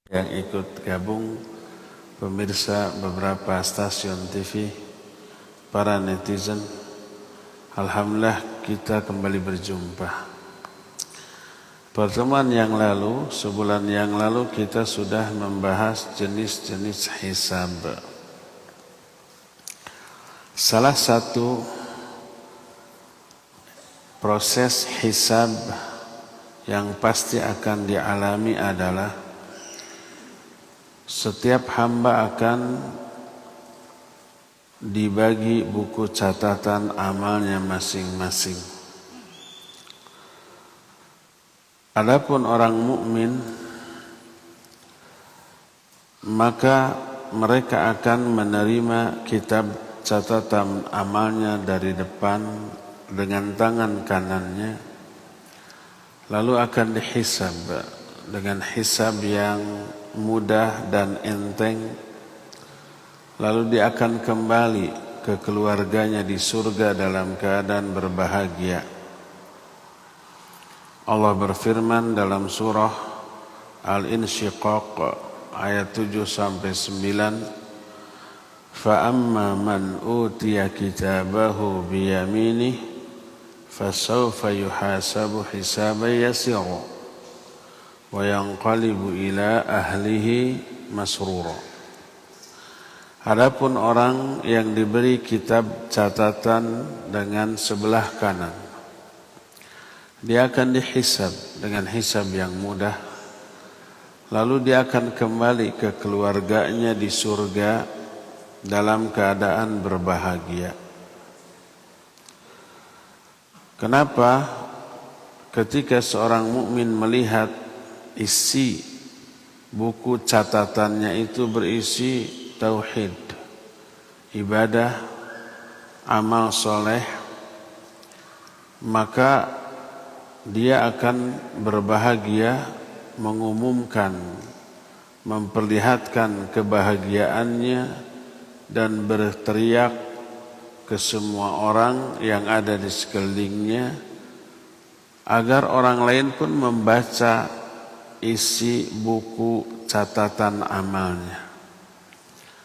yang ikut gabung, pemirsa beberapa stasiun TV, para netizen. Alhamdulillah kita kembali berjumpa. Pertemuan yang lalu, sebulan yang lalu kita sudah membahas jenis-jenis hisab. Salah satu proses hisab yang pasti akan dialami adalah setiap hamba akan dibagi buku catatan amalnya masing-masing. Adapun orang mukmin, maka mereka akan menerima kitab catatan amalnya dari depan dengan tangan kanannya, lalu akan dihisab dengan hisab yang mudah dan enteng. Lalu dia akan kembali ke keluarganya di surga dalam keadaan berbahagia. Allah berfirman dalam surah Al-Insyiqaq ayat 7-9, فَأَمَّا مَنْ أُوتِيَ كِتَابَهُ بِيَمِينِهِ فَسَوْفَ يُحَاسَبُ حِسَابًا يَسِيرًا وَيَنْقَلِبُ إِلَى أَهْلِهِ مَسْرُورًا. Adapun orang yang diberi kitab catatan dengan sebelah kanan, dia akan dihisab dengan hisab yang mudah, lalu dia akan kembali ke keluarganya di surga dalam keadaan berbahagia. Kenapa ketika seorang mukmin melihat isi buku catatannya itu berisi tauhid, ibadah, amal soleh, maka dia akan berbahagia, mengumumkan, memperlihatkan kebahagiaannya dan berteriak ke semua orang yang ada di sekelilingnya agar orang lain pun membaca isi buku catatan amalnya.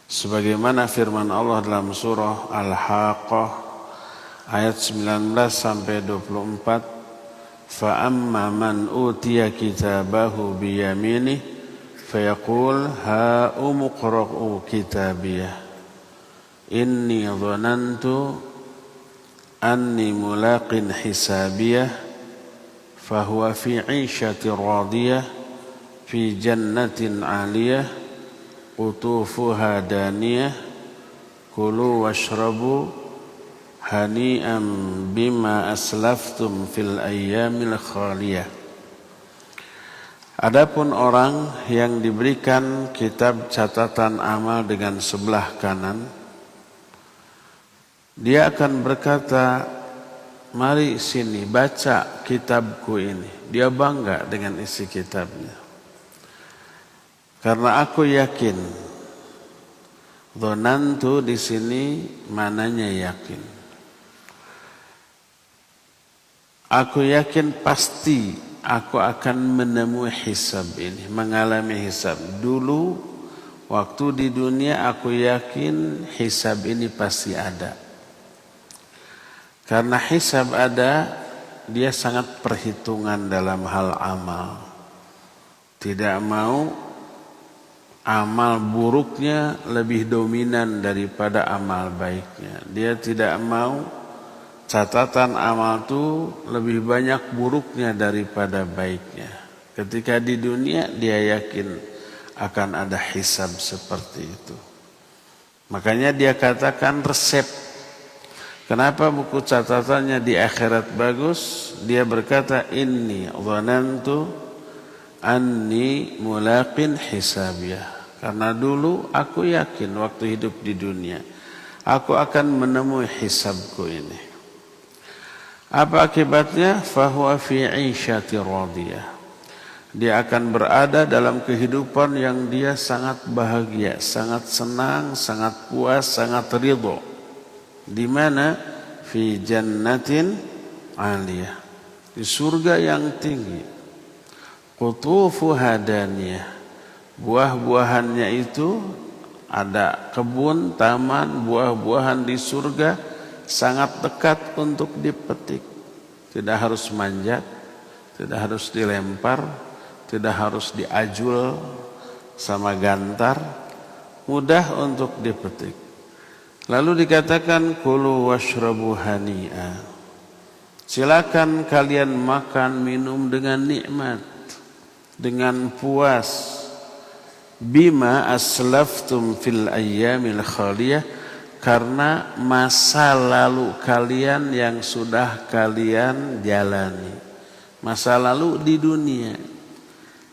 Sebagaimana firman Allah dalam surah Al-Haqqah ayat 19-24, فَأَمَّا مَنْ أُوتِيَ كِتَابَهُ بِيَمِينِهِ فَيَقُولْ هَاؤُمُ اقْرَءُوا كِتَابِيَهْ إِنِّي ظَنَنْتُ أَنِّي مُلَاقٍ حِسَابِيَهْ فَهُوَ فِي عِيشَةٍ رَاضِيَةٍ فِي جَنَّةٍ عَالِيَةٍ قُطُوفُهَا دَانِيَةٌ كُلُوا وَاشْرَبُوا هَنِيئًا بِمَا أَسْلَفْتُمْ فِي الْأَيَّامِ الْخَالِيَةِ. Adapun orang yang diberikan kitab catatan amal dengan sebelah kanan, dia akan berkata, mari sini baca kitabku ini. Dia bangga dengan isi kitabnya. Karena aku yakin, dhonantu di sini mananya yakin. Aku yakin pasti aku akan menemui hisab ini, mengalami hisab. Dulu waktu di dunia aku yakin hisab ini pasti ada. Karena hisab ada, dia sangat perhitungan dalam hal amal. Tidak mau amal buruknya lebih dominan daripada amal baiknya. Dia tidak mau catatan amal itu lebih banyak buruknya daripada baiknya. Ketika di dunia dia yakin akan ada hisab seperti itu. Makanya dia katakan resep. Kenapa buku catatannya di akhirat bagus? Dia berkata, inni dhanantu anni mulaqin hisabiyah. Karena dulu aku yakin waktu hidup di dunia, aku akan menemui hisabku ini. Apa akibatnya? Fahuwa fi 'ishati radiyah. Dia akan berada dalam kehidupan yang dia sangat bahagia, sangat senang, sangat puas, sangat ridho. Di mana? Fi jannatin 'aliyah. Di surga yang tinggi. Qutufuha daniyah. Buah-buahannya itu ada kebun, taman, buah-buahan di surga sangat dekat untuk dipetik. Tidak harus manjat, tidak harus dilempar, tidak harus diajul sama gantar, mudah untuk dipetik. Lalu dikatakan kulu washrabu hani'a. Silakan kalian makan minum dengan nikmat, dengan puas. Bima aslaftum fil ayyamil khaliyah, karena masa lalu kalian yang sudah kalian jalani. Masa lalu di dunia,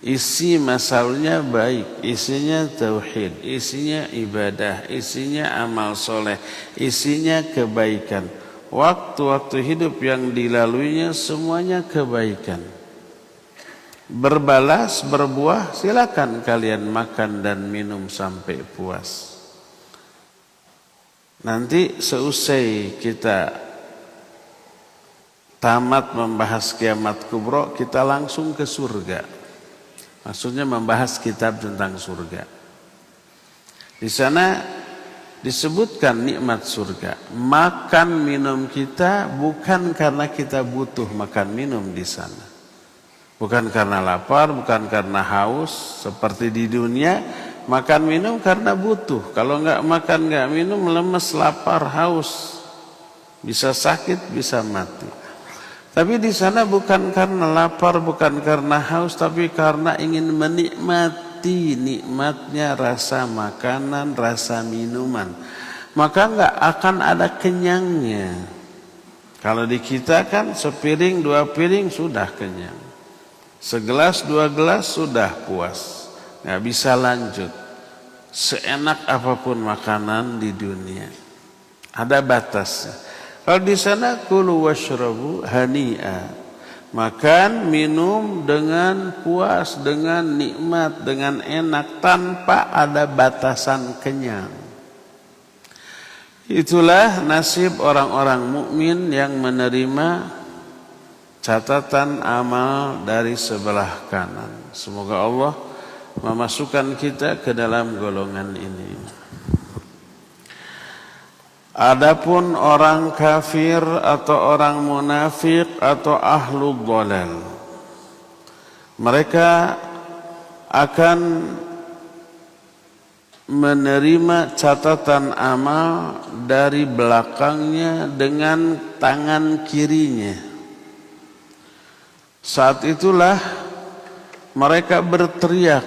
isi masa lalunya baik, isinya tauhid, isinya ibadah, isinya amal soleh, isinya kebaikan. Waktu-waktu hidup yang dilaluinya semuanya kebaikan. Berbalas, berbuah, silakan kalian makan dan minum sampai puas. Nanti seusai kita tamat membahas kiamat kubro, kita langsung ke surga. Maksudnya membahas kitab tentang surga. Di sana disebutkan nikmat surga. Makan minum kita bukan karena kita butuh makan minum di sana. Bukan karena lapar, bukan karena haus. Seperti di dunia, makan minum karena butuh. Kalau enggak makan, enggak minum, lemes, lapar, haus. Bisa sakit, bisa mati. Tapi di sana bukan karena lapar, bukan karena haus, tapi karena ingin menikmati nikmatnya rasa makanan, rasa minuman. Maka enggak akan ada kenyangnya. Kalau di kita kan sepiring, 2 piring sudah kenyang. Segelas, 2 gelas sudah puas. Nggak bisa lanjut. Seenak apapun makanan di dunia, ada batasnya. Kalau di sana kulu washrabu hani'a, makan minum dengan puas, dengan nikmat, dengan enak, tanpa ada batasan kenyang. Itulah nasib orang-orang mukmin yang menerima catatan amal dari sebelah kanan. Semoga Allah memasukkan kita ke dalam golongan ini. Adapun orang kafir atau orang munafik atau ahlul dhalal, mereka akan menerima catatan amal dari belakangnya dengan tangan kirinya. Saat itulah mereka berteriak,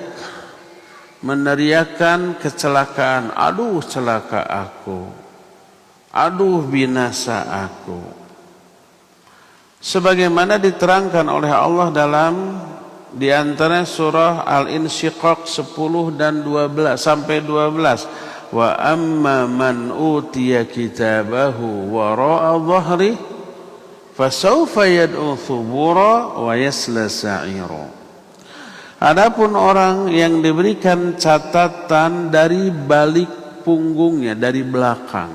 meneriakan kecelakaan. Aduh celaka aku, aduh binasa aku. Sebagaimana diterangkan oleh Allah dalam di antara surah Al-Insyiqaq 10 dan 12 sampai 12. Wa amma man utiya kitabahu wara'a dhahri fasawfa yad'u thubura wa yasla sa'ira. Adapun orang yang diberikan catatan dari balik punggungnya, dari belakang.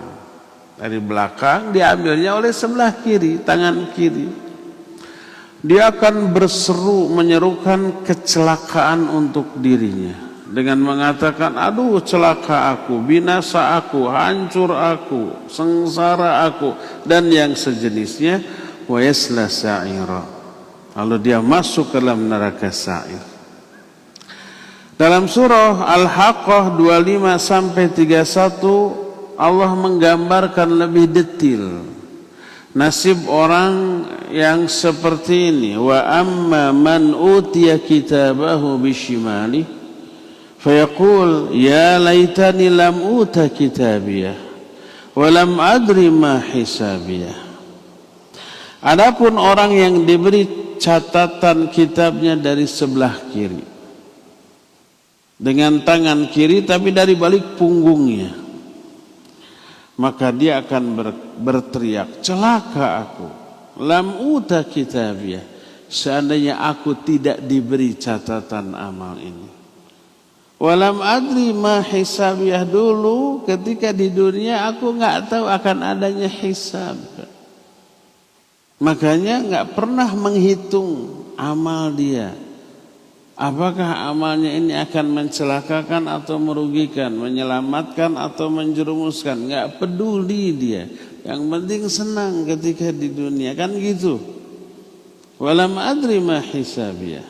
Dari belakang diambilnya oleh sebelah kiri, tangan kiri. Dia akan berseru menyerukan kecelakaan untuk dirinya dengan mengatakan, aduh celaka aku, binasa aku, hancur aku, sengsara aku, dan yang sejenisnya. Wa yasla sa'ira. Lalu dia masuk ke dalam neraka sa'ir. Dalam surah Al-Haqqah 25 sampai 31 Allah menggambarkan lebih detail nasib orang yang seperti ini. Wa amma man utiya kitabahu bishimali fayaqul ya laitani lam uta kitabiyah wa lam adri ma hisabiyah. Adapun orang yang diberi catatan kitabnya dari sebelah kiri, dengan tangan kiri tapi dari balik punggungnya, maka dia akan berteriak, celaka aku, lam uta kitabiyah, seandainya aku tidak diberi catatan amal ini. Walam adri ma hisabiyah, dulu ketika di dunia aku nggak tahu akan adanya hisab. Makanya nggak pernah menghitung amal dia. Apakah amalnya ini akan mencelakakan atau merugikan, menyelamatkan atau menjerumuskan? Enggak peduli dia. Yang penting senang ketika di dunia, kan gitu. Walam adri ma hisabiyah.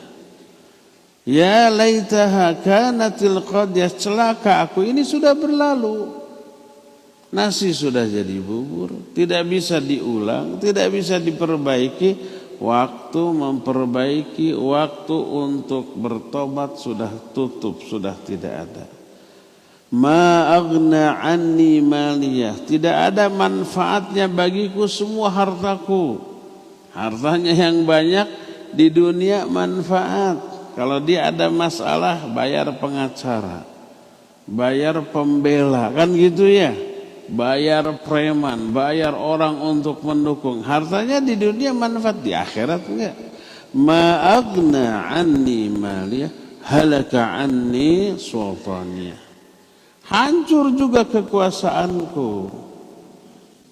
Ya laitaha kanatil qadiyah, celaka aku, ini sudah berlalu. Nasi sudah jadi bubur, tidak bisa diulang, tidak bisa diperbaiki. Waktu memperbaiki, waktu untuk bertobat sudah tutup, sudah tidak ada. Ma aghna anni maliyah, tidak ada manfaatnya bagiku semua hartaku. Hartanya yang banyak di dunia manfaat. Kalau dia ada masalah, bayar pengacara, bayar pembela, kan gitu ya. Bayar preman, bayar orang untuk mendukung. Hartanya di dunia manfaat, di akhirat enggak. Ma aghna anni maliyah, halaka anni sultaniyah. Hancur juga kekuasaanku.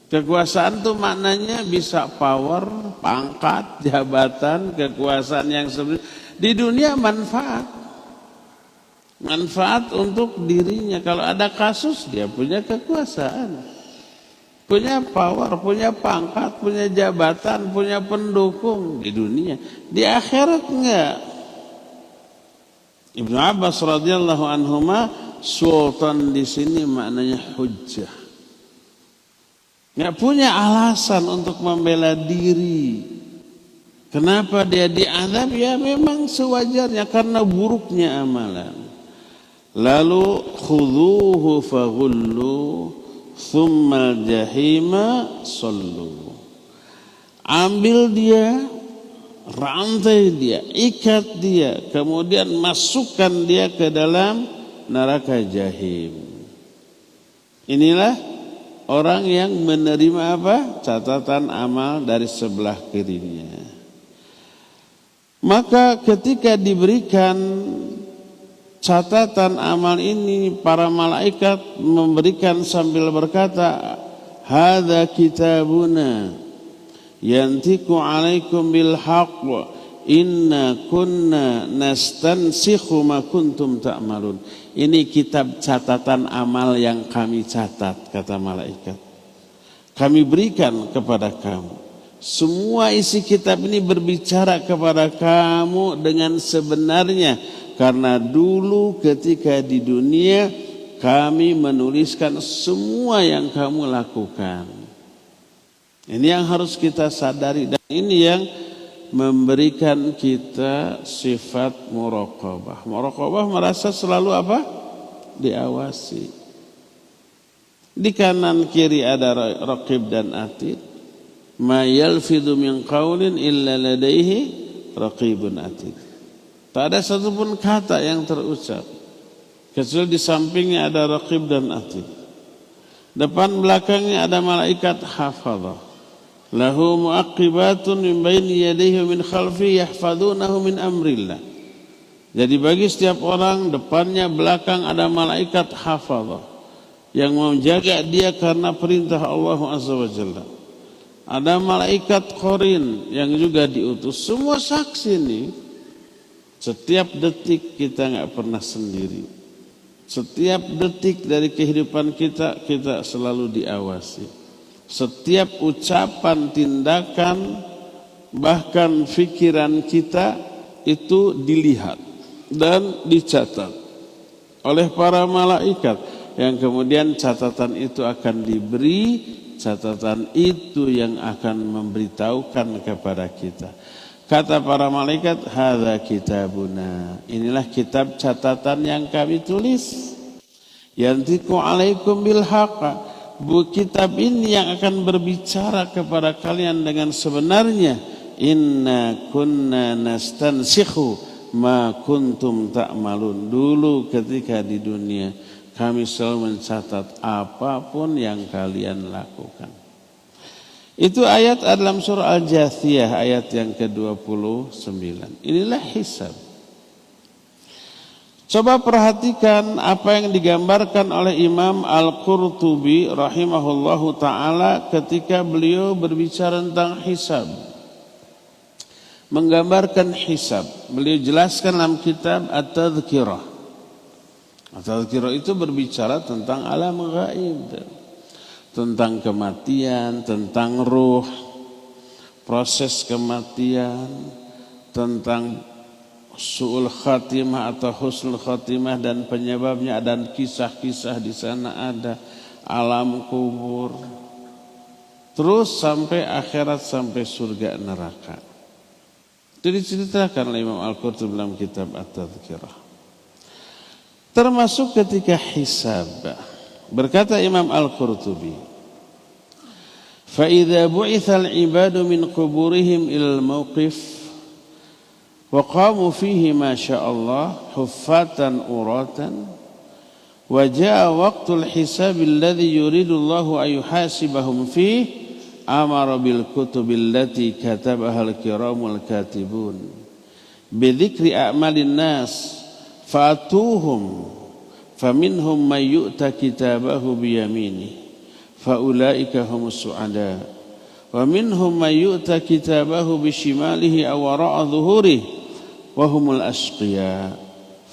Kekuasaan itu maknanya bisa power, pangkat, jabatan, kekuasaan yang sebenarnya di dunia manfaat. Manfaat untuk dirinya. Kalau ada kasus, dia punya kekuasaan, punya power, punya pangkat, punya jabatan, punya pendukung di dunia. Di akhirat enggak. Ibnu Abbas radhiyallahu anhuma, sultan di sini maknanya hujjah. Enggak punya alasan untuk membela diri. Kenapa dia diazab? Ya memang sewajarnya karena buruknya amalan. Lalu khudhuhu faghullu thumma jahima sallu. Ambil dia, rantai dia, ikat dia, kemudian masukkan dia ke dalam neraka jahim. Inilah orang yang menerima apa? Catatan amal dari sebelah kirinya. Maka ketika diberikan catatan amal ini, para malaikat memberikan sambil berkata, hadza kitabuna yantiqu alaikum bil haqq inna kunna nastansikhu ma kuntum ta'malun. Ini kitab catatan amal yang kami catat, kata malaikat. Kami berikan kepada kamu. Semua isi kitab ini berbicara kepada kamu dengan sebenarnya. Karena dulu ketika di dunia kami menuliskan semua yang kamu lakukan. Ini yang harus kita sadari, dan ini yang memberikan kita sifat muraqabah. Muraqabah merasa selalu apa? Diawasi. Di kanan kiri ada raqib dan atid. Ma yalfidhu min qaulin illa ladaihi raqibun atid. Tak ada satupun kata yang terucap kecuali di sampingnya ada raqib dan atid. Depan belakangnya ada malaikat hafadzah. Lahu muaqibatun min baini yadayhi wa min khalfihi yahfazunahu min amrillah. Jadi bagi setiap orang, depannya belakang ada malaikat hafadzah yang menjaga dia karena perintah Allah Azza wa Jalla. Ada malaikat qarin yang juga diutus. Semua saksi ini. Setiap detik kita nggak pernah sendiri. Setiap detik dari kehidupan kita, kita selalu diawasi. Setiap ucapan, tindakan, bahkan pikiran kita itu dilihat dan dicatat oleh para malaikat. Yang kemudian catatan itu akan diberi, catatan itu yang akan memberitahukan kepada kita. Kata para malaikat, hadza kitabuna. Inilah kitab catatan yang kami tulis. Yantiqu alaikum bil haqq. Kitab ini yang akan berbicara kepada kalian dengan sebenarnya. Inna kunna nastansikhu ma kuntum ta'malun. Dulu ketika di dunia kami selalu mencatat apapun yang kalian lakukan. Itu ayat dalam surah Al-Jathiyah ayat yang ke-29. Inilah hisab. Coba perhatikan apa yang digambarkan oleh Imam Al-Qurtubi rahimahullahu ta'ala ketika beliau berbicara tentang hisab. menggambarkan hisab. Beliau jelaskan dalam kitab At-Tadhkirah. At-Tadhkirah itu berbicara tentang alam gaib, tentang kematian, tentang ruh, proses kematian, tentang su'ul khatimah atau husnul khatimah dan penyebabnya, dan kisah-kisah di sana ada, alam kubur, terus sampai akhirat, sampai surga neraka. Itu diceritakan oleh Imam Al-Qurtubi dalam kitab At-Tadhkirah. Termasuk ketika hisab. Berkata Imam Al-Qurtubi, فَإِذَا بُعِثَ الْعِبَادُ مِنْ قُبُورِهِمْ إِلَى الْمَوْقِفِ وَقَامُوا فِيهِ مَا شَاءَ اللَّهُ حُفَّاةً عُرَاةً وَجَاءَ وَقْتُ الْحِسَابِ الَّذِي يُرِيدُ اللَّهُ أَنْ يُحَاسِبَهُمْ فِيهِ أَمَرَ بِالْكُتُبِ الَّتِي كَتَبَهَا الْكِرَامُ الْكَاتِبُونَ بِذِكْرِ أَعْمَالِ النَّاسِ فَأَتُوهُمْ فَمِنْهُمْ مَنْ يُؤْتَى كِتَابَهُ بِيَمِينِهِ فَأُولَئِكَ هُمُ السُّعَدَاءُ وَمِنْهُمْ مَنْ يُؤْتَى كِتَابَهُ بِشِمَالِهِ أَوْ وَرَاءَ ظُهُورِهِ وَهُمُ الْأَشْقِيَاءُ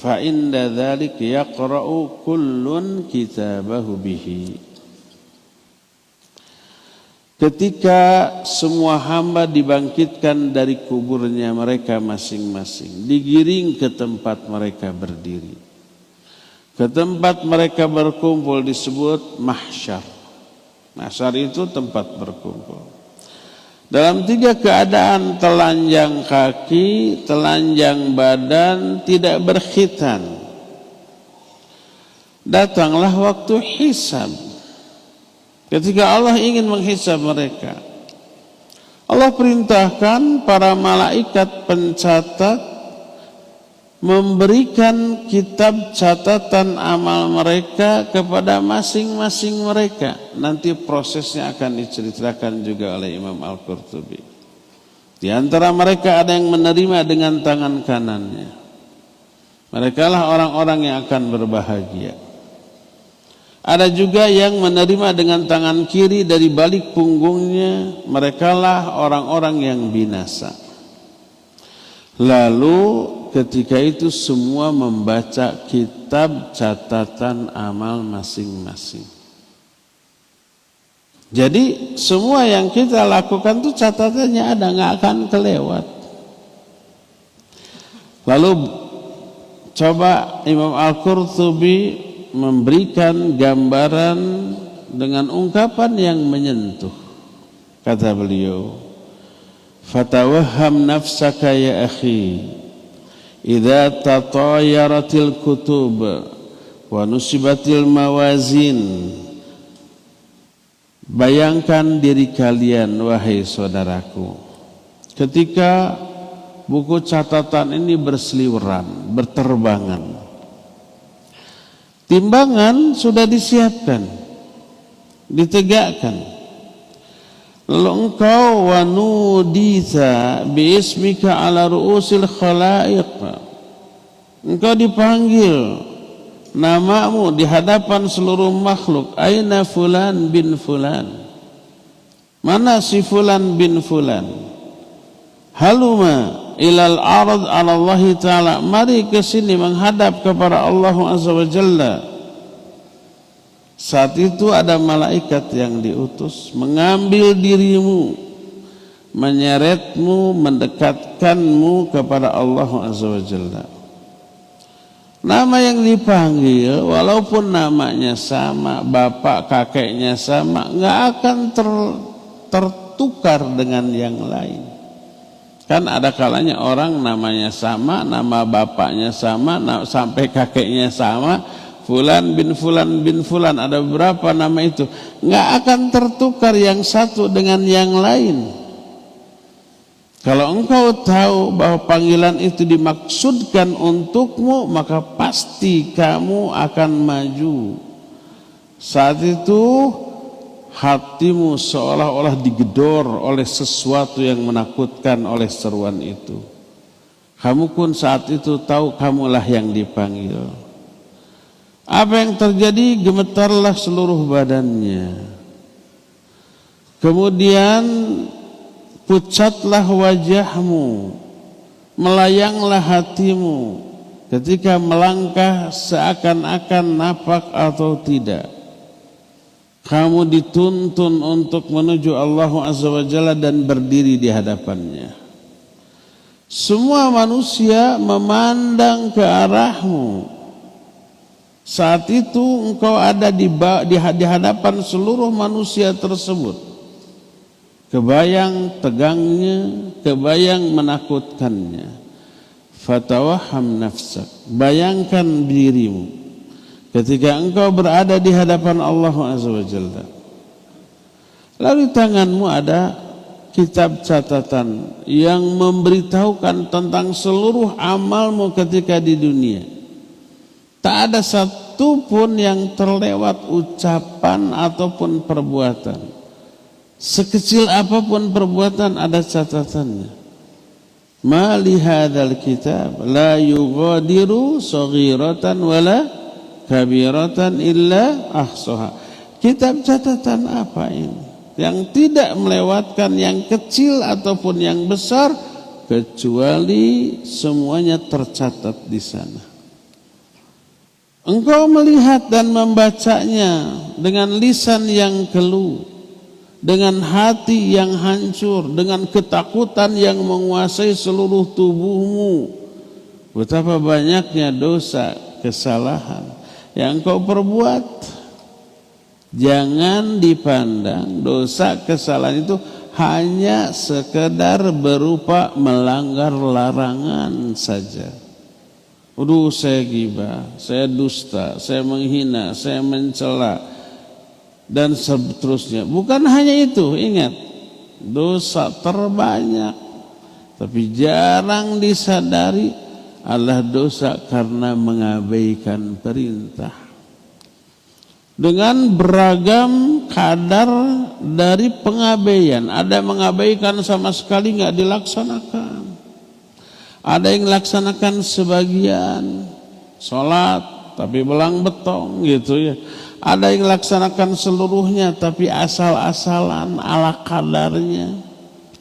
فَعِنْدَ ذَلِكَ يَقْرَأُ كُلٌّ كِتَابَهُ بِهِ. Ketika semua hamba dibangkitkan dari kuburnya mereka masing-masing, digiring ke tempat mereka berdiri, ke tempat mereka berkumpul, disebut mahsyar. Mahsyar itu tempat berkumpul. Dalam 3 keadaan: telanjang kaki, telanjang badan, tidak berkhitan. Datanglah waktu hisab. Ketika Allah ingin menghisab mereka, Allah perintahkan para malaikat pencatat memberikan kitab catatan amal mereka kepada masing-masing mereka. Nanti prosesnya akan diceritakan juga oleh Imam Al-Qurtubi. Di antara mereka ada yang menerima dengan tangan kanannya. Merekalah orang-orang yang akan berbahagia. Ada juga yang menerima dengan tangan kiri dari balik punggungnya. Merekalah orang-orang yang binasa. Lalu ketika itu semua membaca kitab catatan amal masing-masing. Jadi semua yang kita lakukan itu catatannya ada, nggak akan kelewat. Lalu coba Imam Al-Qurtubi memberikan gambaran dengan ungkapan yang menyentuh. Kata beliau, "Fatawahham nafsaka ya akhi, idza tatayaratil kutub wa nusibatil mawazin." Bayangkan diri kalian wahai saudaraku, ketika buku catatan ini berseliweran, berterbangan. Timbangan sudah disiapkan, ditegakkan. Lalu engkau wanuditha biismika ala ru'usil khalaiq. Engkau dipanggil namamu di hadapan seluruh makhluk. Aina fulan bin fulan? Mana si fulan bin fulan? Haluma ilal arad ala Allah Ta'ala. Mari ke sini menghadap kepada Allah Azza wa Jalla. Saat itu ada malaikat yang diutus mengambil dirimu, menyeretmu, mendekatkanmu kepada Allah Azza wa Jalla. Nama yang dipanggil walaupun namanya sama, bapak kakeknya sama, nggak akan tertukar dengan yang lain. Kan ada kalanya orang namanya sama, nama bapaknya sama, sampai kakeknya sama, fulan bin fulan bin fulan, ada berapa nama itu, nggak akan tertukar yang satu dengan yang lain. Kalau engkau tahu bahwa panggilan itu dimaksudkan untukmu, maka pasti kamu akan maju. Saat itu hatimu seolah-olah digedor oleh sesuatu yang menakutkan oleh seruan itu. Kamu pun saat itu tahu kamulah yang dipanggil. Apa yang terjadi? Gemetarlah seluruh badannya. Kemudian pucatlah wajahmu, melayanglah hatimu ketika melangkah seakan-akan napak atau tidak. Kamu dituntun untuk menuju Allah Azza wa Jalla dan berdiri di hadapannya. Semua manusia memandang ke arahmu. Saat itu engkau ada di hadapan seluruh manusia tersebut. Kebayang tegangnya, kebayang menakutkannya. Fatawaham nafsak, bayangkan dirimu ketika engkau berada di hadapan Allah Azza wa Jalla. Lalu di tanganmu ada kitab catatan yang memberitahukan tentang seluruh amalmu ketika di dunia. Tak ada satu pun yang terlewat ucapan ataupun perbuatan. Sekecil apapun perbuatan ada catatannya. Ma li hadzal kitab la yughadiru saghiratan wala kabiratan illa ahsaha. Kitab catatan apa ini? Yang tidak melewatkan yang kecil ataupun yang besar kecuali semuanya tercatat di sana. Engkau melihat dan membacanya dengan lisan yang keluh, dengan hati yang hancur, dengan ketakutan yang menguasai seluruh tubuhmu. Betapa banyaknya dosa, kesalahan yang engkau perbuat. Jangan dipandang dosa kesalahan itu hanya sekedar berupa melanggar larangan saja. Aduh, saya gibah, saya dusta, saya menghina, saya mencela, dan seterusnya. Bukan hanya itu, ingat, dosa terbanyak tapi jarang disadari adalah dosa karena mengabaikan perintah. Dengan beragam kadar dari pengabaian. Ada yang mengabaikan sama sekali nggak dilaksanakan. Ada yang laksanakan sebagian, sholat tapi belang betong gitu ya. Ada yang laksanakan seluruhnya tapi asal-asalan ala kadarnya.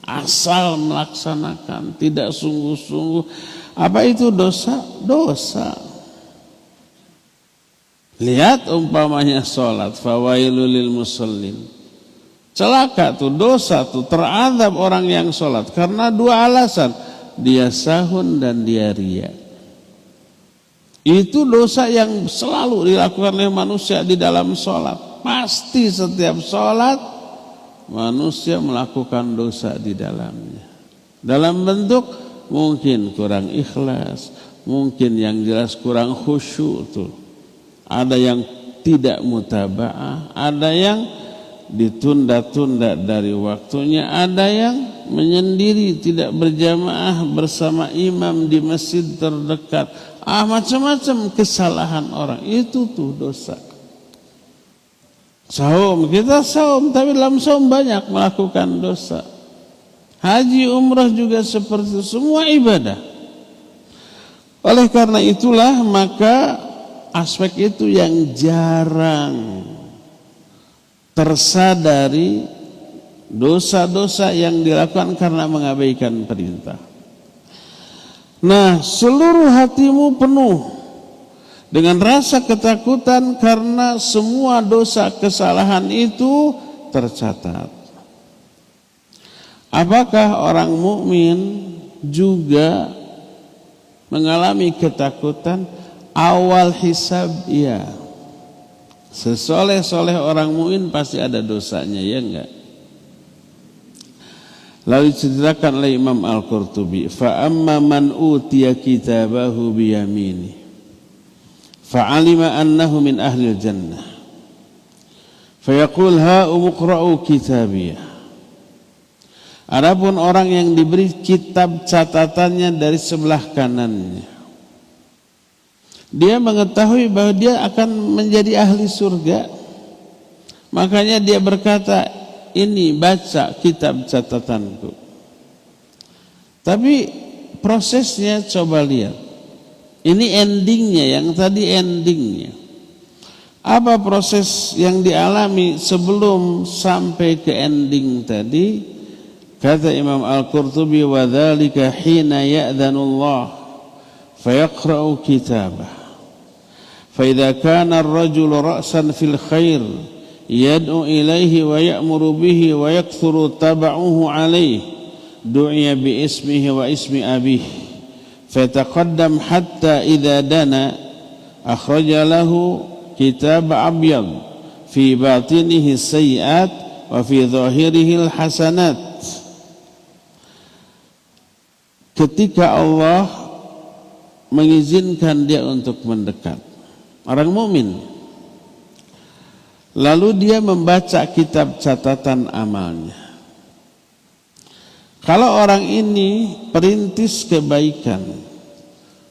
Asal melaksanakan, tidak sungguh-sungguh. Apa itu dosa? Dosa. Lihat umpamanya sholat, fawailul lil musallin. Celaka tuh, dosa tuh, terazab orang yang sholat karena dua alasan, dia sahun dan dia riya. Itu dosa yang selalu dilakukan oleh manusia di dalam sholat. Pasti setiap sholat manusia melakukan dosa di dalamnya. Dalam bentuk mungkin kurang ikhlas, mungkin yang jelas kurang khusyuk tuh. Ada yang tidak mutaba'ah, ada yang ditunda-tunda dari waktunya, ada yang menyendiri tidak berjamaah bersama imam di masjid terdekat. Macam-macam kesalahan orang, itu tuh dosa. Saum, kita saum tapi dalam saum banyak melakukan dosa. Haji umrah juga seperti itu, semua ibadah. Oleh karena itulah maka aspek itu yang jarang tersadari, dosa-dosa yang dilakukan karena mengabaikan perintah. Nah, seluruh hatimu penuh dengan rasa ketakutan karena semua dosa kesalahan itu tercatat. Apakah orang mukmin juga mengalami ketakutan? Awal hisab, ya. Sesoleh-soleh orang mukmin pasti ada dosanya, ya enggak? Lalu diceritakan oleh Imam Al-Qurtubi, fa amma man utiya kitabahu biyamini fa alima annahu min ahli jannah fa yaqul ha umqra'u kitabiyah. Adapun orang yang diberi kitab catatannya dari sebelah kanannya, dia mengetahui bahwa dia akan menjadi ahli surga. Makanya dia berkata, ini baca kitab catatanku. Tapi prosesnya coba lihat. Ini endingnya, yang tadi endingnya. Apa proses yang dialami sebelum sampai ke ending tadi? Kata Imam Al-Qurtubi, wa dzalika hina ya'dhanu Allah fayaqra'u kitabah. Fa idza kana ar-rajulu ra'san fil khair yad'u ilaihi wa ya'muru bihi wa yakthuru tab'uhu alaihi du'iya bi ismihi wa ismi abihi fataqaddam hatta idza dana akhraja lahu kitab abyad fi batinihi sayyi'at wa fi zahirihi al-hasanat. Ketika Allah mengizinkan dia untuk mendekat, orang mukmin, lalu dia membaca kitab catatan amalnya. Kalau orang ini perintis kebaikan,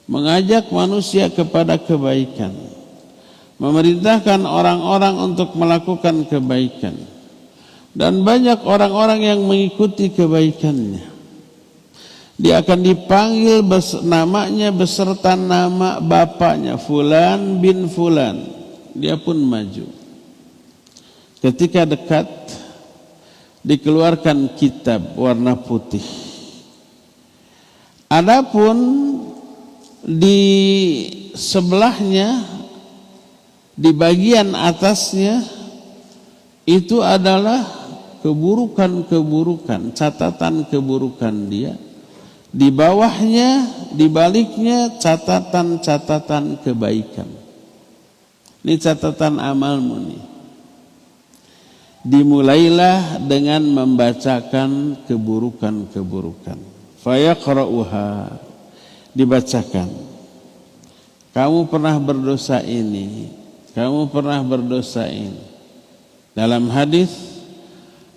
mengajak manusia kepada kebaikan, memerintahkan orang-orang untuk melakukan kebaikan, dan banyak orang-orang yang mengikuti kebaikannya, dia akan dipanggil namanya beserta nama bapaknya, Fulan bin Fulan. Dia pun maju. Ketika dekat, dikeluarkan kitab warna putih. Adapun di sebelahnya, di bagian atasnya, itu adalah keburukan-keburukan, catatan keburukan dia. Di bawahnya, di baliknya catatan-catatan kebaikan. Ini catatan amalmu nih. Dimulailah dengan membacakan keburukan-keburukan. Fayaqra'uha, dibacakan. Kamu pernah berdosa ini, kamu pernah berdosa ini. Dalam hadis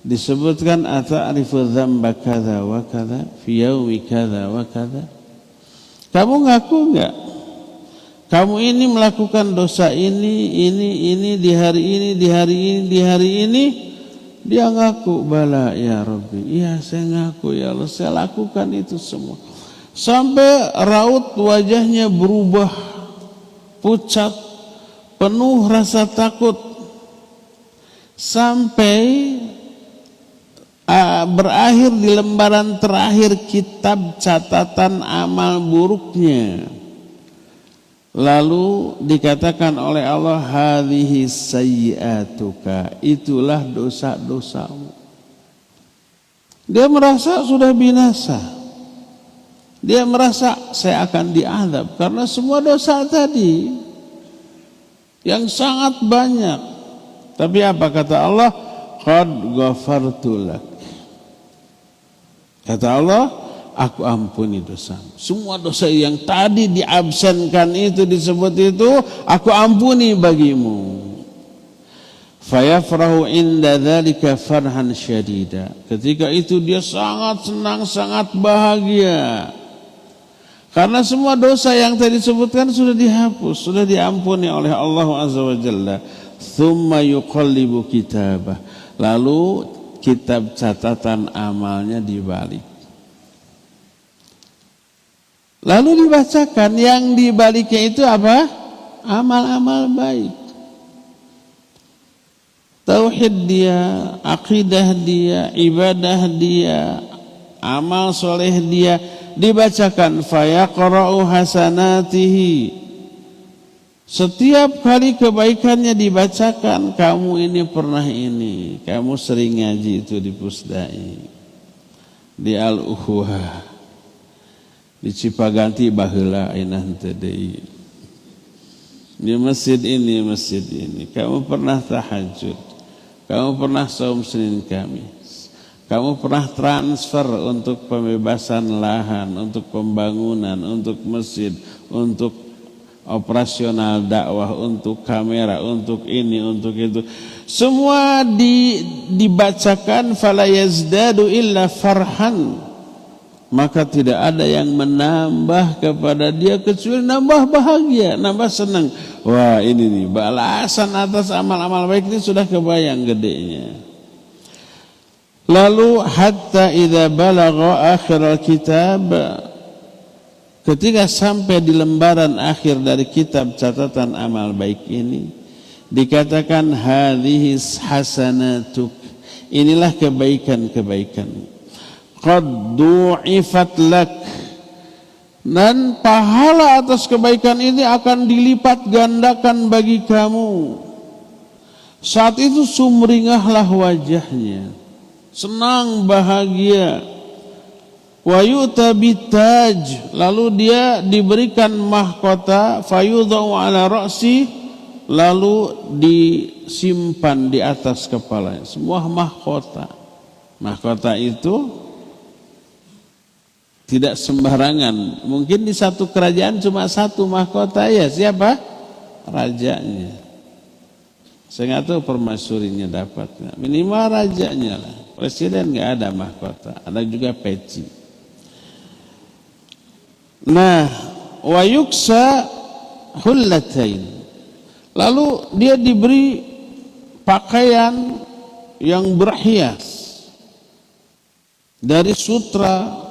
disebutkan ata'rifu dzamba kadza wa kadza fi yaumi kadza wa kadza. Kamu ngaku enggak? Kamu ini melakukan dosa ini di hari ini, di hari ini, di hari ini. Dia ngaku, bala ya Rabbi. Iya, saya ngaku ya Allah, saya lakukan itu semua. Sampai raut wajahnya berubah, pucat, penuh rasa takut. Sampai berakhir di lembaran terakhir kitab catatan amal buruknya. Lalu dikatakan oleh Allah, hadhihi sayyi'atuka, itulah dosa-dosamu. Dia merasa sudah binasa. Dia merasa saya akan diazab karena semua dosa tadi yang sangat banyak. Tapi apa kata Allah? Qad ghafartu lak. Kata Allah, aku ampuni dosamu. Semua dosa yang tadi diabsenkan itu, disebut itu, aku ampuni bagimu. Fayafrahu inda dzalika farhan syadida. Ketika itu dia sangat senang, sangat bahagia. Karena semua dosa yang tadi disebutkan sudah dihapus, sudah diampuni oleh Allah Azza wa Jalla. Tsumma yuqallibu kitabah. Lalu kitab catatan amalnya dibalik. Lalu dibacakan, yang dibaliknya itu apa? Amal-amal baik. Tauhid dia, akidah dia, ibadah dia, amal soleh dia dibacakan. Fayaqra'u hasanatihi. Setiap kali kebaikannya dibacakan, kamu ini pernah ini, kamu sering ngaji itu di Pusdai, di Al-Uhuah, di Cipaganti baheula ayeuna henteu deui. Di masjid ini, kamu pernah tahajud, kamu pernah saum Senin Kamis, kamu pernah transfer untuk pembebasan lahan, untuk pembangunan, untuk masjid, untuk operasional dakwah, untuk kamera, untuk ini, untuk itu. Semua dibacakan, fala yazdadu illa farhan. Maka tidak ada yang menambah kepada dia kecuali nambah bahagia, nambah senang. Wah, ini nih balasan atas amal-amal baik ini sudah kebayang gedenya. Lalu hatta idza balagha akhir kitab, ketika sampai di lembaran akhir dari kitab catatan amal baik ini, dikatakan hadhihi hasanatuk, inilah kebaikan-kebaikan. qad du'ifat lak, dan pahala atas kebaikan ini akan dilipat gandakan bagi kamu. Saat itu sumringahlah wajahnya, senang bahagia. Wa yu'ta bitaj, lalu dia diberikan mahkota, fayudha'u ala ra'si, lalu disimpan di atas kepalanya sebuah mahkota. Mahkota itu tidak sembarangan. Mungkin di satu kerajaan cuma satu mahkota, ya siapa? Rajanya. Saya nggak tahu permasyurinya dapat, minimal rajanya lah. Presiden nggak ada mahkota, ada juga peci. Nah, wa yuksa hullatain, lalu dia diberi pakaian yang berhias dari sutra,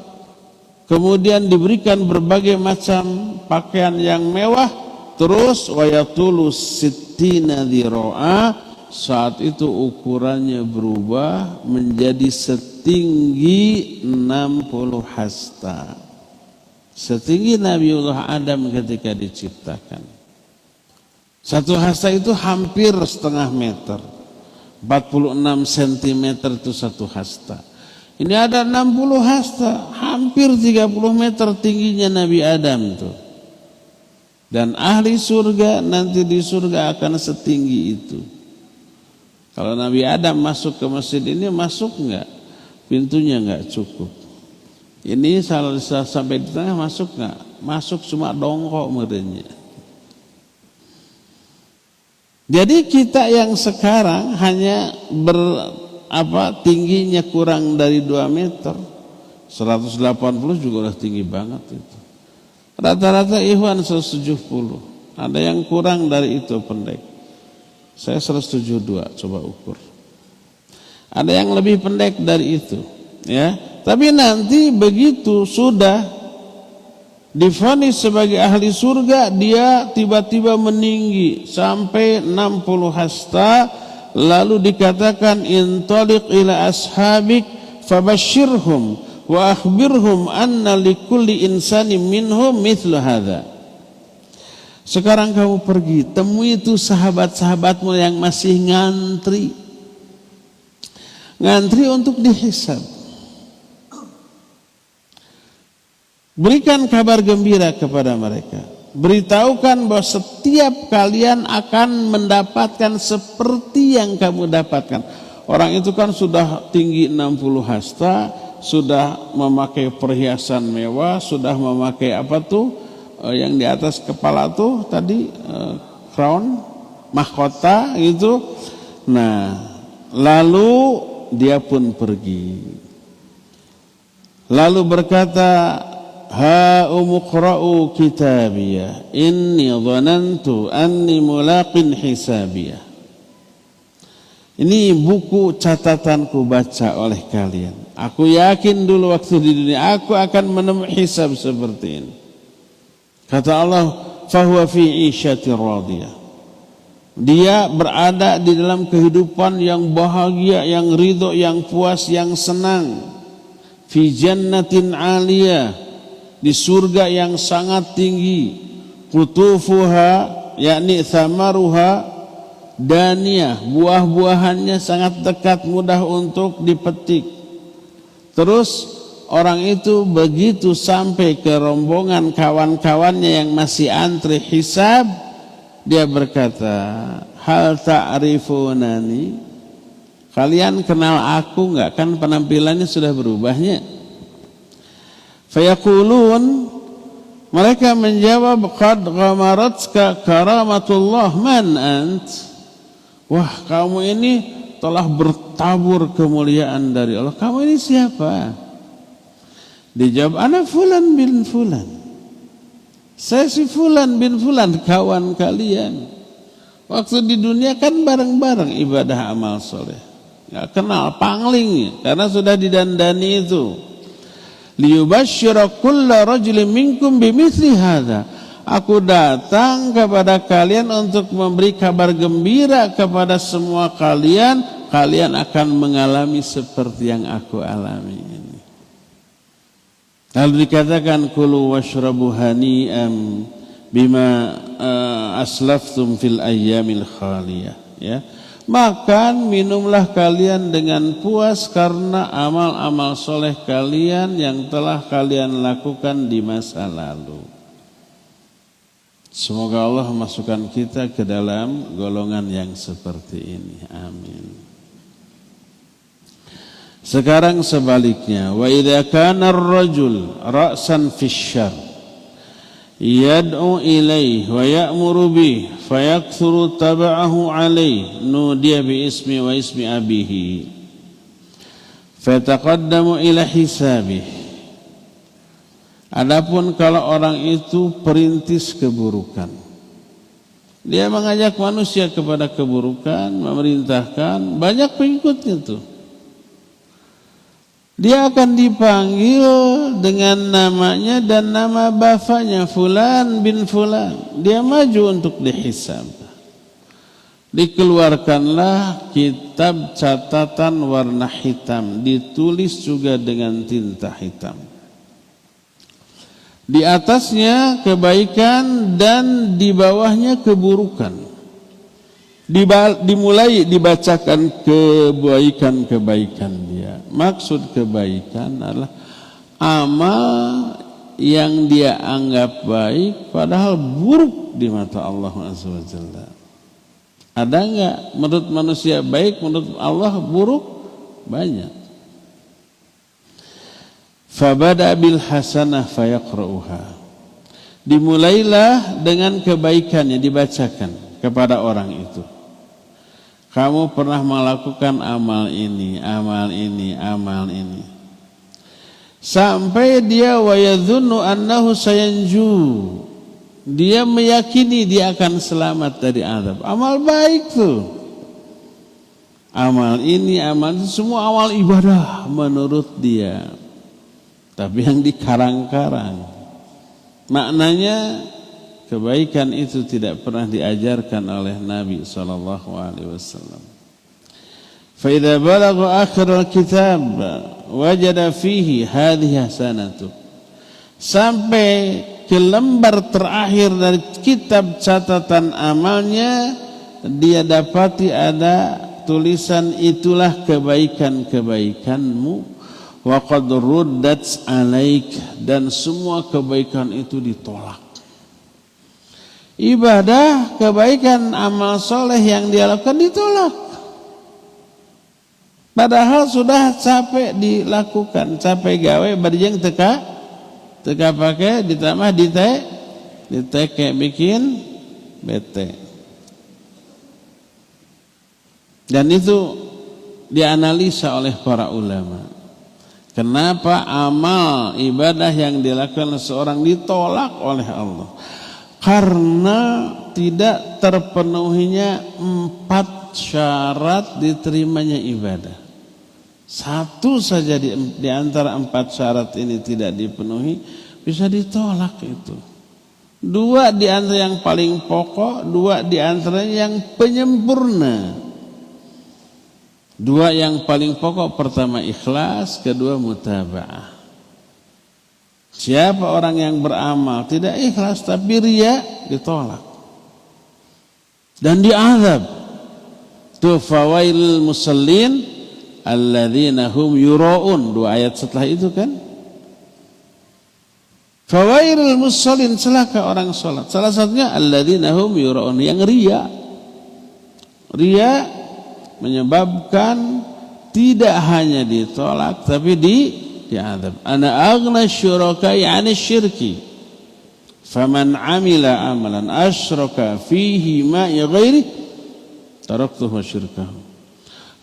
kemudian diberikan berbagai macam pakaian yang mewah, terus wa yatulu sittina dhira'a, saat itu ukurannya berubah menjadi setinggi 60 hasta, setinggi Nabiullah Adam ketika diciptakan. Satu hasta itu hampir setengah meter, 46 cm itu satu hasta. Ini ada 60 hasta, hampir 30 meter tingginya Nabi Adam itu. Dan ahli surga nanti di surga akan setinggi itu. Kalau Nabi Adam masuk ke masjid ini, masuk enggak? Pintunya enggak cukup. Ini sampai di tengah masuk enggak? Masuk cuma dongkok merenya. Jadi kita yang sekarang hanya tingginya kurang dari 2 meter, 180 juga udah tinggi banget itu. Rata-rata ikhwan 170, ada yang kurang dari itu pendek. Saya 172, coba ukur. Ada yang lebih pendek dari itu, ya. Tapi nanti begitu sudah divonis sebagai ahli surga, dia tiba-tiba meninggi sampai 60 hasta, lalu dikatakan intaliq ila ashabik fabashshirhum wa akhbirhum anna likulli insani minhum mithlu hadza. Sekarang kamu pergi, temui itu sahabat-sahabatmu yang masih ngantri untuk dihisab. Berikan kabar gembira kepada mereka. Beritahukan bahwa setiap kalian akan mendapatkan seperti yang kamu dapatkan. Orang itu kan sudah tinggi 60 hasta, sudah memakai perhiasan mewah, sudah memakai yang di atas kepala tuh tadi crown, mahkota itu. Nah, lalu dia pun pergi. Lalu berkata, ha umqra'u kitabiyah inni dhanantu anni mulaqin hisabiyah. Ini buku catatanku, baca oleh kalian. Aku yakin dulu waktu di dunia aku akan menemui hisab seperti ini. Kata Allah, fahuwa fi 'isyatir radiyah. Dia berada di dalam kehidupan yang bahagia, yang ridho, yang puas, yang senang. Fi jannatin 'aliyah, di surga yang sangat tinggi. Qutufuha, yakni thamaruha, daniyah, buah-buahannya sangat dekat, mudah untuk dipetik. Terus orang itu begitu sampai ke rombongan kawan-kawannya yang masih antri hisab, dia berkata, hal ta'rifunani, kalian kenal aku enggak? Kan penampilannya sudah berubahnya. Fayaqulun, mereka menjawab, qad ghamaratska karamatullah, man ant? Wah, kamu ini telah bertabur kemuliaan dari Allah. Kamu ini siapa? Dijawab, ana fulan bin fulan. Saya si fulan bin fulan, kawan kalian. Waktu di dunia kan bareng-bareng ibadah amal soleh. Nggak kenal panglingnya karena sudah didandani itu. Liyubashshira kulla rajulin minkum bimithli hadza. Aku datang kepada kalian untuk memberi kabar gembira kepada semua kalian. Kalian akan mengalami seperti yang aku alami ini. Lalu dikatakan kulu washrabu hani'am bima aslaftum fil ayyamil khaliyah, ya. Makan, minumlah kalian dengan puas karena amal-amal soleh kalian yang telah kalian lakukan di masa lalu. Semoga Allah masukkan kita ke dalam golongan yang seperti ini. Amin. Sekarang sebaliknya, wa idza kana ar-rajul ra'san fi syarr yad'u ilaihi wa ya'muru bihi fayakthuru tab'ahu alaihi nudiya bi ismi wa ismi abihi fataqaddamu ila hisabihi. Adapun kalau orang itu perintis keburukan, dia mengajak manusia kepada keburukan, memerintahkan, banyak pengikutnya tuh. Dia akan dipanggil dengan namanya dan nama bapaknya, Fulan bin Fulan. Dia maju untuk dihisab. Dikeluarkanlah kitab catatan warna hitam, ditulis juga dengan tinta hitam. Di atasnya kebaikan dan di bawahnya keburukan. Dimulai dibacakan kebaikan-kebaikan dia. Maksud kebaikan adalah amal yang dia anggap baik padahal buruk di mata Allah Azza wa Jalla. Ada enggak menurut manusia baik, menurut Allah buruk? Banyak. Fabada bil hasanah fayaqra'uha. Dimulailah dengan kebaikannya dibacakan kepada orang itu. Kamu pernah melakukan amal ini, amal ini, amal ini. Sampai dia wa yadhunnu annahu sayanju. Dia meyakini dia akan selamat dari azab. Amal baik tuh. Amal ini, amal itu, semua amal ibadah menurut dia. Tapi yang dikarang-karang. Maknanya kebaikan itu tidak pernah diajarkan oleh Nabi SAW. Fa idza balagha akhir al-kitab wajada fihi hadhihi hasanatu. Sampai ke lembar terakhir dari kitab catatan amalnya, dia dapati ada tulisan itulah kebaikan-kebaikanmu. Wa qad ruddat alaik, dan semua kebaikan itu ditolak. Ibadah, kebaikan, amal soleh yang dia lakukan ditolak. Padahal sudah capek dilakukan, capek gawe berjeng teka pakai ditambah diteke bikin bete. Dan itu dianalisa oleh para ulama. Kenapa amal ibadah yang dilakukan seorang ditolak oleh Allah? Karena tidak terpenuhinya 4 syarat diterimanya ibadah. Satu saja di antara 4 syarat ini tidak dipenuhi, bisa ditolak itu. 2 di antara yang paling pokok, 2 di antara yang penyempurna. 2 yang paling pokok, pertama ikhlas, kedua mutaba'ah. Siapa orang yang beramal tidak ikhlas tapi riya, ditolak dan diazab. Tu fawailul musallin alladzina hum yura'un, 2 ayat setelah itu kan. Fawailul musallin, celaka orang salat. Salah satunya alladzina hum yura'un, yang riya. Riya menyebabkan tidak hanya ditolak tapi diazab. Ana aghna syurakai 'ani syirki faman 'amila amalan asyraka fihi ma'i ghairi taraktuhu syirkahu.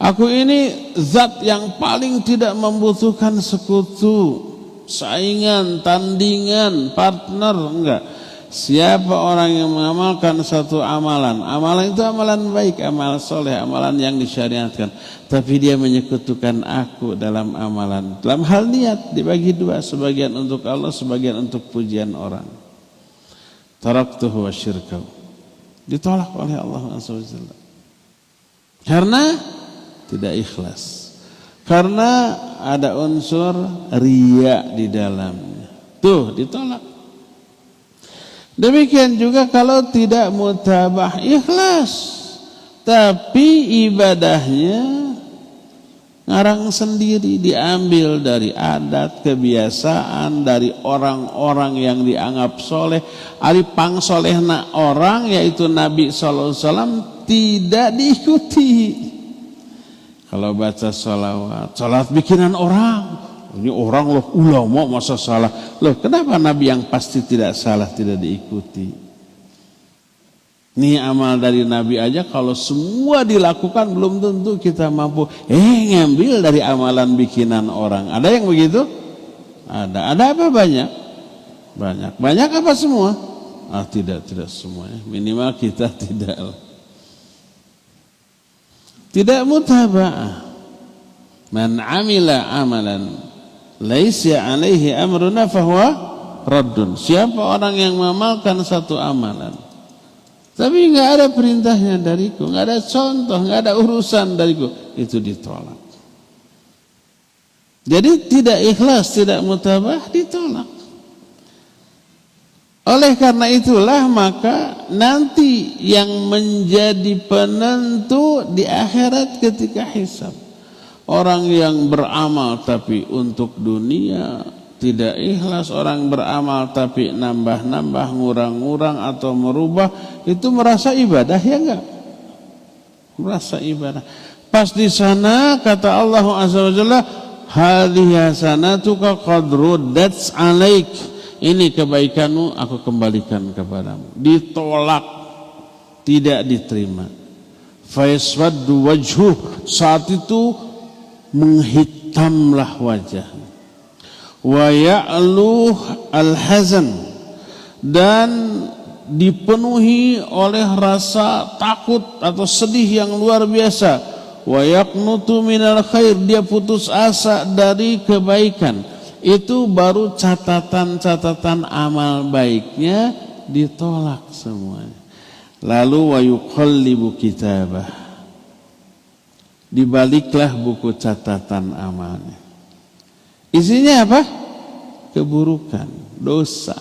Aku ini zat yang paling tidak membutuhkan sekutu, saingan, tandingan, partner, enggak. Siapa orang yang mengamalkan satu amalan, amalan itu amalan baik, amalan soleh, amalan yang disyariatkan, tapi dia menyekutukan aku dalam amalan, dalam hal niat dibagi 2, sebagian untuk Allah, sebagian untuk pujian orang. Taraktuhu wa syirkahu, ditolak oleh Allah SWT. Karena tidak ikhlas, karena ada unsur riya di dalamnya. Tuh, ditolak. Demikian juga kalau tidak mutabah ikhlas, tapi ibadahnya ngarang sendiri, diambil dari adat, kebiasaan, dari orang-orang yang dianggap soleh. Ari pangsolehna orang yaitu Nabi SAW tidak diikuti. Kalau baca sholawat, sholat bikinan orang. Ini orang loh ulama masa salah. Loh kenapa Nabi yang pasti tidak salah tidak diikuti? Ini amal dari Nabi aja kalau semua dilakukan belum tentu kita mampu. Ngambil dari amalan bikinan orang. Ada yang begitu? Ada. Ada apa banyak? Banyak. Banyak apa semua? Tidak semuanya. Minimal kita tidak. Tidak mutaba'ah. Man amila amalan laisa alaihi amruna fahuwa raddun. Siapa orang yang mengamalkan satu amalan tapi enggak ada perintahnya dariku, enggak ada contoh, enggak ada urusan dariku, itu ditolak. Jadi tidak ikhlas, tidak mutabah, ditolak. Oleh karena itulah maka nanti yang menjadi penentu di akhirat ketika hisab, orang yang beramal tapi untuk dunia tidak ikhlas, orang beramal tapi nambah-nambah, ngurang-ngurang atau merubah, itu merasa ibadah ya enggak? Merasa ibadah. Pas di sana kata Allah Azza wa Jalla, hadhihi hasanatuka qad ruddats alaik. Ini kebaikanmu aku kembalikan kepadamu. Ditolak, tidak diterima. Fa yaswaddu wajhuh, saat itu menghitamlah wajahnya. Wa ya'luh al-hazan, dan dipenuhi oleh rasa takut atau sedih yang luar biasa. Wa yaqnutu minal khair, dia putus asa dari kebaikan. Itu baru catatan-catatan amal baiknya ditolak semuanya. Lalu wa yuqallibu kitabah, dibaliklah buku catatan amalnya. Isinya apa? Keburukan, dosa.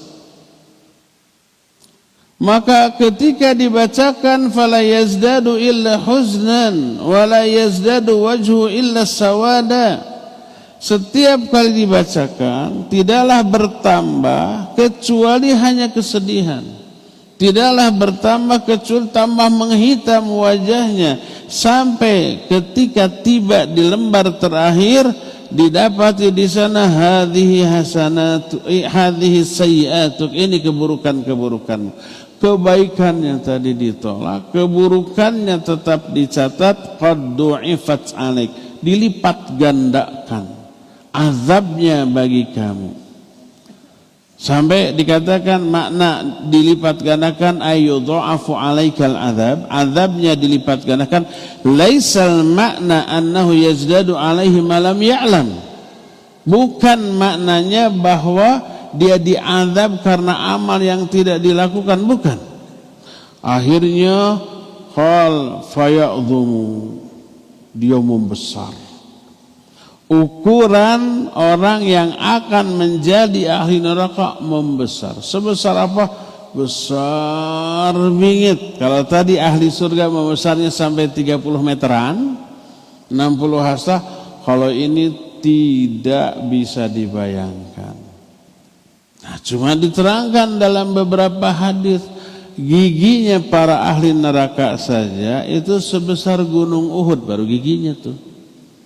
Maka ketika dibacakan fala yazdadu illa huznan wala yazdadu wajhu illa sawada, setiap kali dibacakan tidaklah bertambah kecuali hanya kesedihan, tidaklah bertambah kecuali tambah menghitam wajahnya, sampai ketika tiba di lembar terakhir didapati di sana hadhihi hasanatu hadhihi sayyi'atuk, ini keburukan-keburukan. Kebaikannya tadi ditolak, keburukannya tetap dicatat, qad du'ifat alaik, dilipat gandakan azabnya bagi kamu. Sampai dikatakan makna dilipat gandakan ayyudha'afu alaikal azab, azabnya dilipat gandakan. Laisal makna annahu yazdadu alaihi ma lam ya'lam, bukan maknanya bahwa dia diazab karena amal yang tidak dilakukan, bukan. Akhirnya qal faya'dhumu, dia membesar. Ukuran orang yang akan menjadi ahli neraka membesar. Sebesar apa? Besar bingit. Kalau tadi ahli surga membesarnya sampai 30 meteran, 60 hasta, kalau ini tidak bisa dibayangkan. Nah, cuma diterangkan dalam beberapa hadis, giginya para ahli neraka saja itu sebesar gunung Uhud, baru giginya tuh.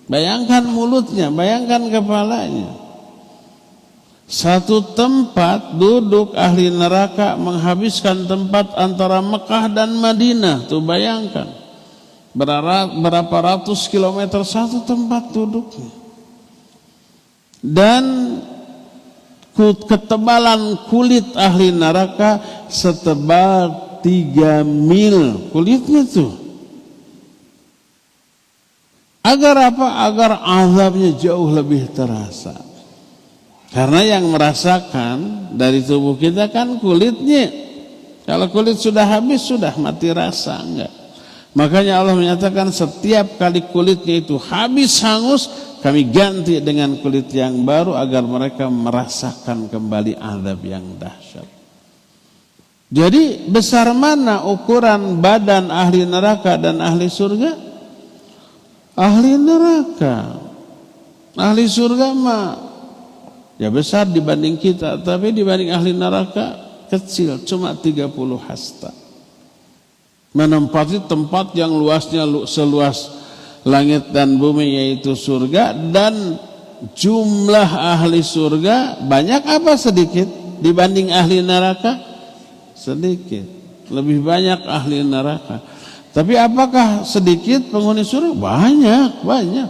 Bayangkan mulutnya, bayangkan kepalanya. Satu tempat duduk ahli neraka menghabiskan tempat antara Mekah dan Madinah. Tuh bayangkan berapa ratus kilometer satu tempat duduknya. Dan ketebalan kulit ahli neraka setebal 3 mil kulitnya tuh. Agar apa? Agar azabnya jauh lebih terasa. Karena yang merasakan dari tubuh kita kan kulitnya. Kalau kulit sudah habis, sudah mati rasa, enggak. Makanya Allah menyatakan setiap kali kulitnya itu habis hangus, kami ganti dengan kulit yang baru agar mereka merasakan kembali azab yang dahsyat. Jadi besar mana ukuran badan ahli neraka dan ahli surga? Ahli neraka. Ahli surga mah ya besar dibanding kita, tapi dibanding ahli neraka kecil, cuma 30 hasta. Menempati tempat yang luasnya seluas langit dan bumi, yaitu surga. Dan jumlah ahli surga banyak apa sedikit dibanding ahli neraka? Sedikit. Lebih banyak ahli neraka. Tapi apakah sedikit penghuni surga? Banyak.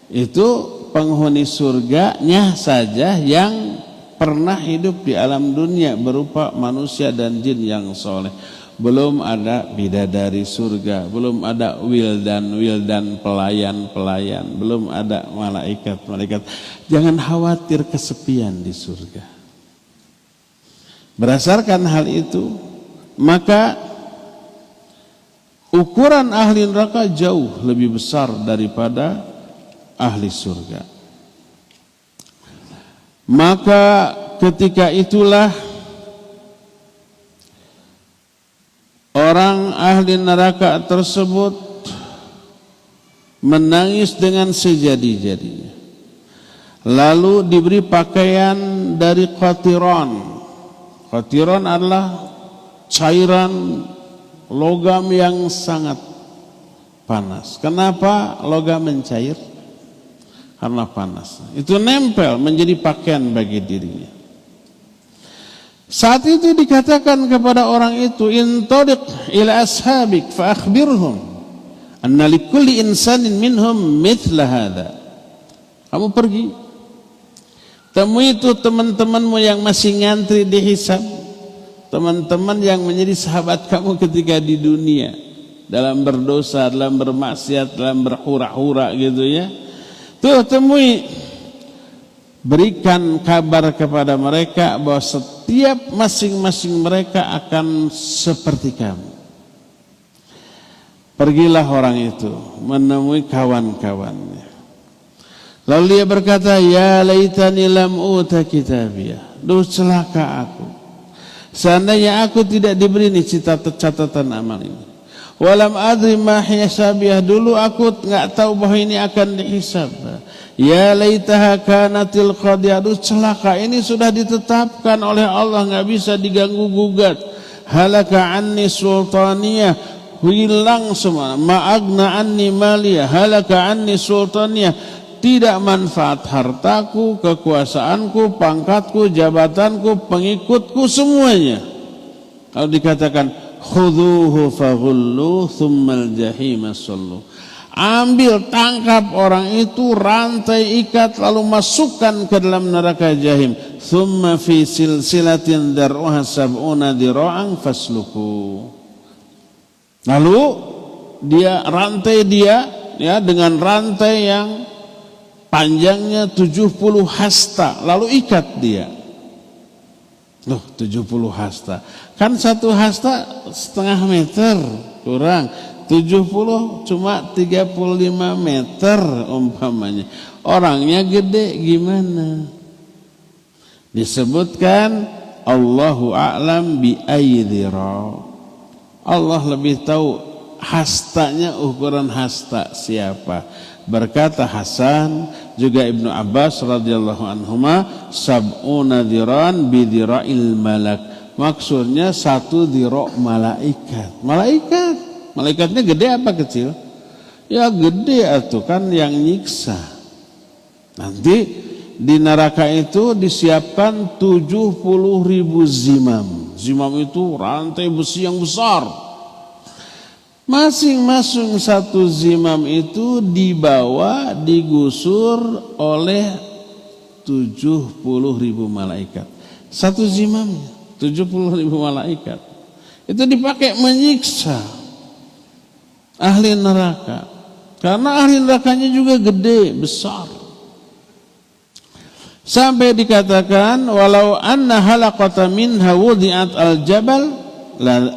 Itu penghuni surganya saja yang pernah hidup di alam dunia berupa manusia dan jin yang soleh. Belum ada bidadari surga, belum ada wildan, pelayan, belum ada malaikat. Jangan khawatir kesepian di surga. Berdasarkan hal itu, maka ukuran ahli neraka jauh lebih besar daripada ahli surga. Maka ketika itulah orang ahli neraka tersebut menangis dengan sejadi-jadinya. Lalu diberi pakaian dari qatiran. Qatiran adalah cairan logam yang sangat panas. Kenapa logam mencair? Karena panas. Itu nempel menjadi pakaian bagi dirinya. Saat itu dikatakan kepada orang itu, intadiq ila ashabik fa akhbirhum anna likulli insanin minhum mithla hadha. Kamu pergi, temui itu teman-temanmu yang masih ngantri dihisab, teman-teman yang menjadi sahabat kamu ketika di dunia, dalam berdosa, dalam bermaksiat, dalam berhura-hura gitu ya. Tuh temui, berikan kabar kepada mereka bahwa setiap masing-masing mereka akan seperti kamu. Pergilah orang itu menemui kawan-kawannya. Lalu dia berkata, ya laitani lam uta kitabiyah. Duh celaka aku, seandainya aku tidak diberi nih catatan amal ini. Walam adri ma hisabiyah, dulu aku enggak tahu bahwa ini akan dihisab. Ya laitaha kanatil qadiyah, celaka ini sudah ditetapkan oleh Allah, enggak bisa diganggu gugat. Halaka anni sultaniyah, hilang semua. Ma'agna anni maliyah, halaka anni sultaniyah, tidak manfaat hartaku, kekuasaanku, pangkatku, jabatanku, pengikutku, semuanya. Kalau dikatakan khudhuhu faghullu thummal jahima sallu, ambil, tangkap orang itu, rantai, ikat, lalu masukkan ke dalam neraka jahim. Thumma fi silsilatin dar'uha sab'una dira'an fasluku. Lalu dia rantai dia ya dengan rantai yang panjangnya 70 hasta, lalu ikat dia. Loh, 70 hasta. Kan satu hasta setengah meter kurang. 70 cuma 35 meter umpamanya. Orangnya gede gimana? Disebutkan Allahu a'lam bi aydira. Allah lebih tahu hastanya, ukuran hasta siapa. Berkata Hasan, juga Ibnu Abbas radhiyallahu anhuma, sab'una diran bidira'il malak. Maksudnya 1 dira' malaikat. Malaikatnya gede apa kecil? Ya gede atuh, kan yang nyiksa. Nanti di neraka itu disiapkan 70.000 zimam. Zimam itu rantai besi yang besar. Masing-masing satu zimam itu dibawa, digusur oleh 70.000 malaikat. Satu zimamnya 70.000 malaikat. Itu dipakai menyiksa ahli neraka. Karena ahli nerakanya juga gede, besar. Sampai dikatakan walau anna halaqata minha wudi'at al-jabal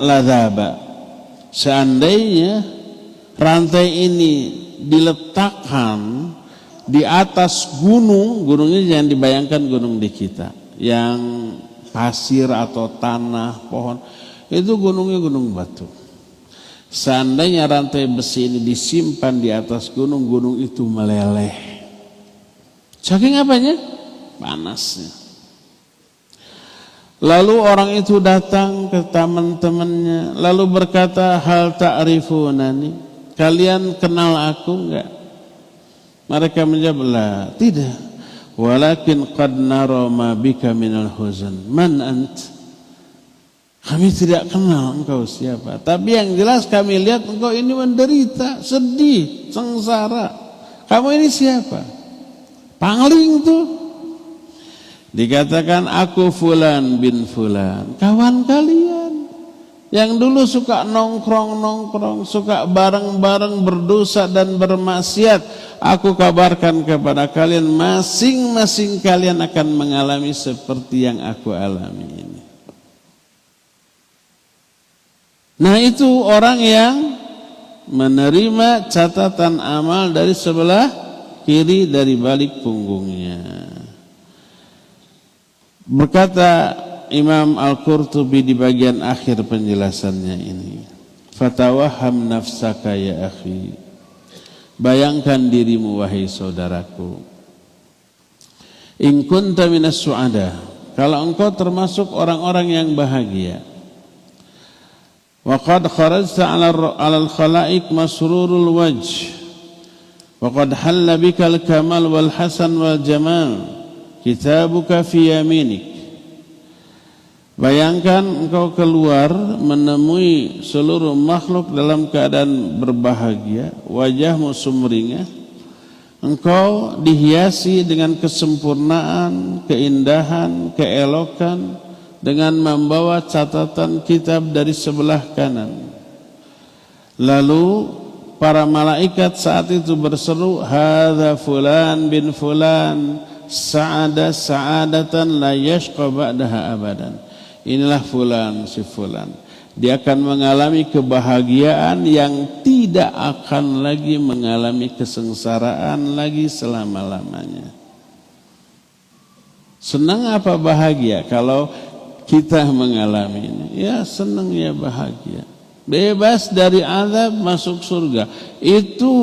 ladhaba. Seandainya rantai ini diletakkan di atas gunung, gunungnya jangan dibayangkan gunung di kita yang pasir atau tanah, pohon, itu gunungnya gunung batu. Seandainya rantai besi ini disimpan di atas gunung, gunung itu meleleh. Saking apanya? Panasnya. Lalu orang itu datang ke teman-temannya, lalu berkata, hal ta'rifunani, kalian kenal aku enggak? Mereka menjawab, la, tidak. Walakin qad nara ma bika minal huzn. Man ant? Kami tidak kenal engkau siapa. Tapi yang jelas kami lihat engkau ini menderita, sedih, sengsara. Kamu ini siapa? Pangling tuh. Dikatakan aku fulan bin fulan, kawan kalian yang dulu suka nongkrong-nongkrong, suka bareng-bareng berdosa dan bermaksiat. Aku kabarkan kepada kalian, masing-masing kalian akan mengalami seperti yang aku alami ini. Nah, itu orang yang menerima catatan amal dari sebelah kiri dari balik punggungnya. Berkata Imam Al-Qurtubi di bagian akhir penjelasannya ini, fatawaham nafsaka ya akhi, bayangkan dirimu wahai saudaraku, in kunta minas su'ada, kalau engkau termasuk orang-orang yang bahagia, wa qad kharajta 'ala al-khalaiq masrurul wajh, wa qad halla bikal kamal wal hasan wal jamal, kitabuka fi yaminik. Bayangkan engkau keluar menemui seluruh makhluk dalam keadaan berbahagia, wajahmu sumringah, engkau dihiasi dengan kesempurnaan, keindahan, keelokan, dengan membawa catatan kitab dari sebelah kanan. Lalu para malaikat saat itu berseru, hadza fulan bin fulan, sa'ada sa'adatan la yashqa ba'daha abadan. Inilah fulan si fulan, dia akan mengalami kebahagiaan yang tidak akan lagi mengalami kesengsaraan lagi selama-lamanya. Senang apa bahagia kalau kita mengalami ini? Ya senang, ya bahagia. Bebas dari azab, masuk surga. Itu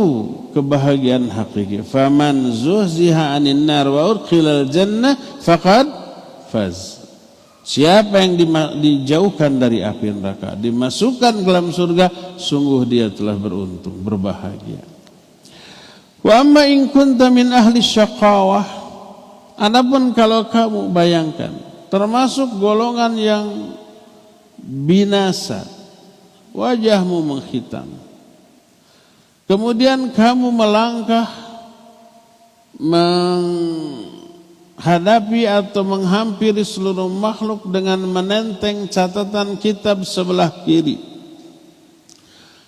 kebahagiaan hakiki. Faman zuhziha 'anil nar wa udkhilal jannah faqad faz. Siapa yang dijauhkan dari api neraka, dimasukkan ke dalam surga, sungguh dia telah beruntung, berbahagia. Wa amma in kunta min ahli syaqawah, adapun kalau kamu bayangkan termasuk golongan yang binasa, wajahmu menghitam, kemudian kamu melangkah menghadapi atau menghampiri seluruh makhluk dengan menenteng catatan kitab sebelah kiri,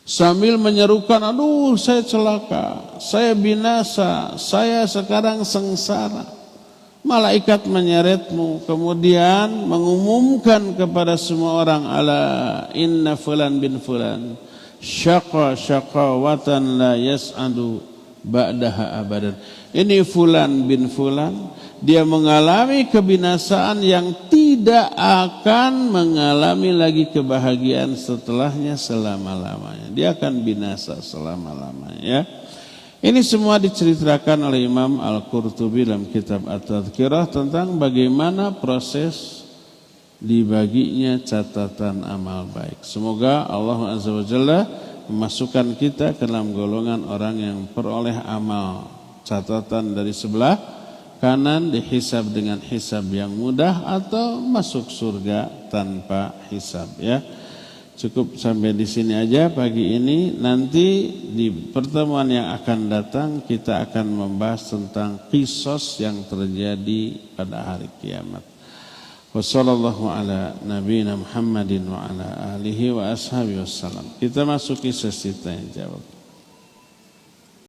sambil menyerukan, aduh saya celaka, saya binasa, saya sekarang sengsara. Malaikat menyeretmu, kemudian mengumumkan kepada semua orang, ala inna fulan bin fulan syaqa syaqawatan la yas'adu ba'daha abadan. Ini fulan bin fulan, dia mengalami kebinasaan yang tidak akan mengalami lagi kebahagiaan setelahnya selama-lamanya. Dia akan binasa selama-lamanya, ya. Ini semua diceritakan oleh Imam Al-Qurtubi dalam kitab At-Tadhkirah tentang bagaimana proses dibaginya catatan amal baik. Semoga Allah Azza wa Jalla memasukkan kita ke dalam golongan orang yang peroleh amal catatan dari sebelah kanan, dihisab dengan hisab yang mudah, atau masuk surga tanpa hisab, ya. Cukup sampai di sini aja pagi ini. Nanti di pertemuan yang akan datang kita akan membahas tentang qisas yang terjadi pada hari kiamat. Wassallallahu ala nabiyina Muhammadin wa ala alihi wa ashabihi wassalam. Kita masuki sesi tanya jawab.